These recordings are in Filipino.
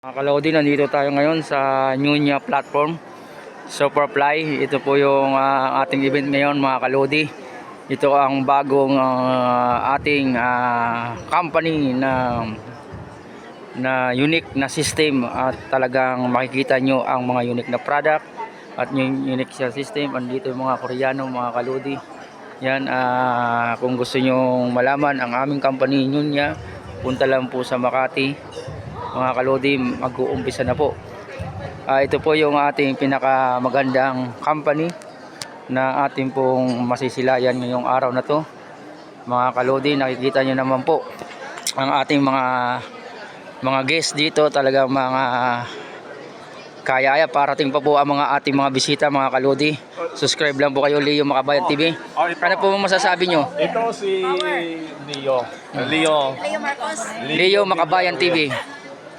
Mga kalodi, nandito tayo ngayon sa Nunya platform, Superfly. Ito po yung ating event ngayon mga kalodi. Ito ang bagong ating company na unique na system, at talagang makikita nyo ang mga unique na product at unique sa system. Andito yung mga Koreano mga kalodi. Yan, kung gusto nyo malaman ang aming company Nunya, punta lang po sa Makati mga kalodi. Mag-uumpisa na po. Ito po yung ating pinakamagandang company na ating pong masisilayan ngayong araw na to mga kalodi. Nakikita nyo naman po ang ating mga guests dito, talagang mga kayaya. Parating pa po ang mga ating mga bisita mga kalodi. Subscribe lang po kayo, Leo Makabayan TV. Ano po masasabi nyo? Ito si Leo Marcos. Leo Makabayan TV.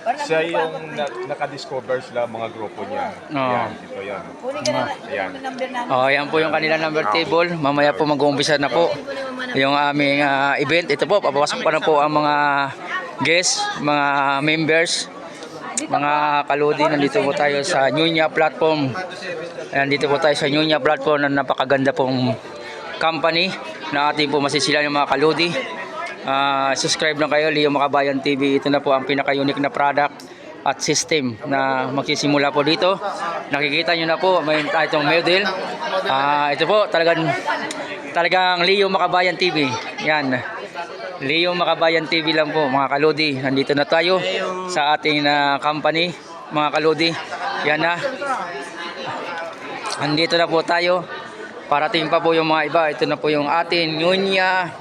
Siya yung nakadiscover sila mga grupo niya. Yan, ito yan. Kunin ka na Ayan. yung number namin. Yan po yung kanila number table. Mamaya po mag-uumpisa na po yung aming event. Ito po, papapasok pa na po ang mga guests, mga members, mga kalodi. Nandito po tayo sa Nunya platform. Nandito po tayo sa Nunya platform na napakaganda pong company na ating po masisilan yung mga kalodi. Subscribe lang kayo, Leo Makabayan TV. Ito na po ang pinaka-unique na product at system na magsisimula po dito. Nakikita nyo na po, may itong model. Ito po, talagang Leo Makabayan TV. Yan, Leo Makabayan TV lang po mga kalodi. Nandito na tayo sa ating company mga kalodi. Yan na, nandito na po tayo. Parating pa po yung mga iba. Ito na po yung ating Nunya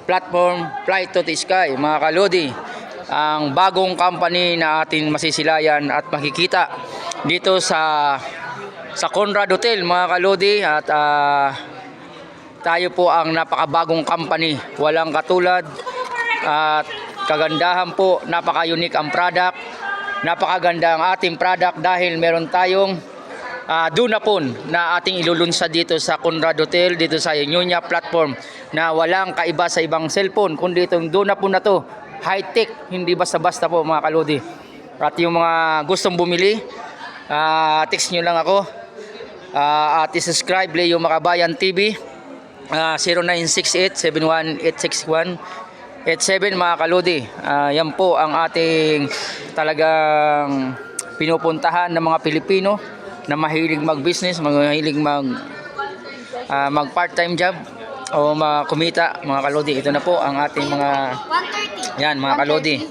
platform, Fly to the Sky mga kalodi. Ang bagong company na ating masisilayan at makikita dito sa Conrad Hotel mga kalodi. At tayo po ang napakabagong company, walang katulad at kagandahan po. Napaka-unique ang product, napakaganda ang ating product dahil meron tayong dunapon na ating ilulunsad dito sa Conrad Hotel, dito sa Nunya platform, na walang kaiba sa ibang cellphone kundi itong dunapon na to. High-tech, hindi basta-basta po mga kalodi. At yung mga gustong bumili, text nyo lang ako at subscribe Leo Makabayan TV, 0968-7186187 mga kalodi. Yan po ang ating talagang pinupuntahan ng mga Pilipino na mahilig mag-business, mahilig mag part-time job o kumita mga kalodi. Ito na po ang ating mga 130. yan mga kalodi.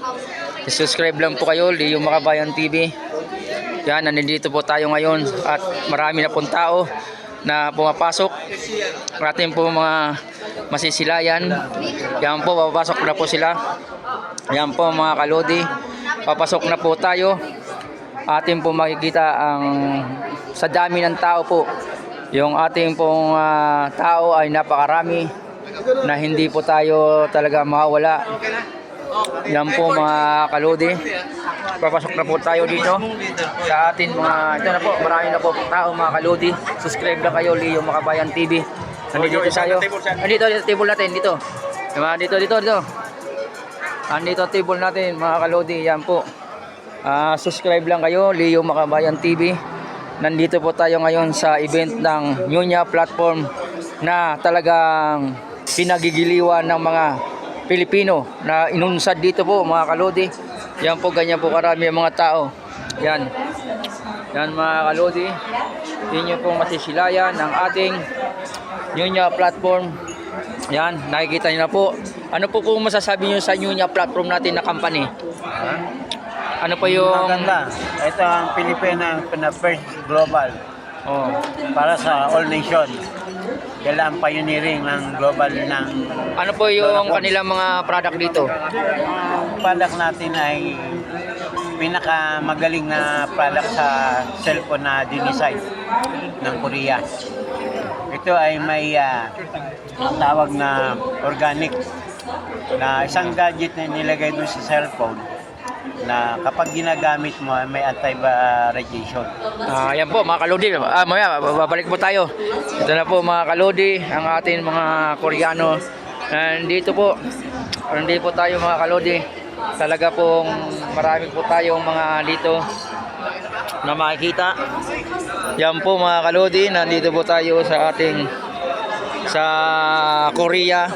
Subscribe lang po kayo, Leo Makabayan TV. Yan, nandito po tayo ngayon at marami na pong tao na pumapasok. Ating po mga masisilayan. Yan po, papasok na po sila. Yan po mga kalodi, papasok na po tayo. Ating po makikita ang sa dami ng tao po, yung ating pong tao ay napakarami na hindi po tayo talaga mawawala. Yan po mga kalodi, papasok na po tayo dito sa atin ito na po, marami na po tao mga kalodi. Subscribe lang kayo, Leo Makabayan TV. Nandito tayo, nandito table natin dito. Dito andito table natin mga kalodi. Yan po, subscribe lang kayo, Leo Makabayan TV. Nandito po tayo ngayon sa event ng Nunya platform na talagang pinagigiliwan ng mga Pilipino na inunsad dito po mga kalodi. Yan po, ganyan po karami ang mga tao. Yan mga kalodi, inyo pong masisilayan ang ating Nunya platform. Yan, nakikita nyo na po. Ano po kung masasabi nyo sa Nunya platform natin na company? Ano po yung maganda? Ito ang Pilipinas na first global para sa all nation. Kailan ang pioneering ng global ng ano po yung kanilang mga product dito? ang product natin ay pinakamagaling na product sa cellphone na dinesign ng Korea. Ito ay may tawag na organic na isang gadget na nilagay doon sa cellphone na kapag ginagamit mo may anti-radiation. Yan po mga kalodi. Mamaya babalik po tayo. Ito na po mga kalodi, ang ating mga Koreano. Nandito po tayo mga kalodi. talaga pong marami po tayong mga dito na makikita. Yan po mga kalodi, nandito po tayo sa ating sa Korea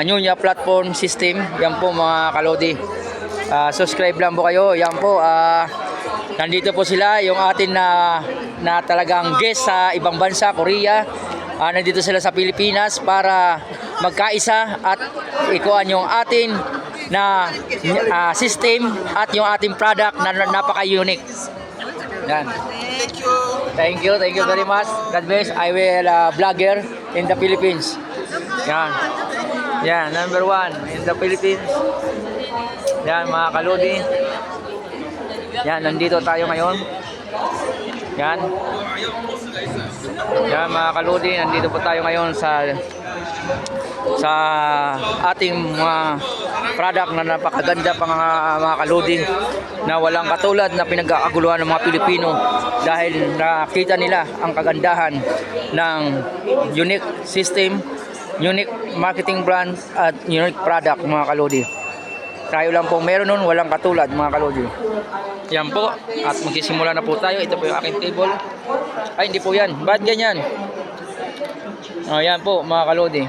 Nunya Platform System. Yan po mga kalodi. Subscribe lang po kayo. Yan po, nandito po sila, yung atin na talagang guest sa ibang bansa, Korea. Nandito sila sa Pilipinas para magkaisa at ikuan yung atin na system at yung ating product na napaka-unique. Yan. Thank you very much. God bless. I will vlogger in the Philippines. Yan. Yan, number 1 in the Philippines. Yan mga kalodi. Yan, nandito tayo ngayon. Yan. Yan mga kalodi, nandito po tayo ngayon sa ating mga product na napakaganda pa mga kalodi, na walang katulad na pinagkakaguluhan ng mga Pilipino dahil nakita nila ang kagandahan ng unique system, unique marketing brand at unique product mga kalodi. Tayo lang po meron nun, walang katulad mga kalodi. Yan po, at magsisimula na po tayo. Ito po yung aking table. Ay, hindi po yan. Ba't ganyan? Yan po mga kalodi.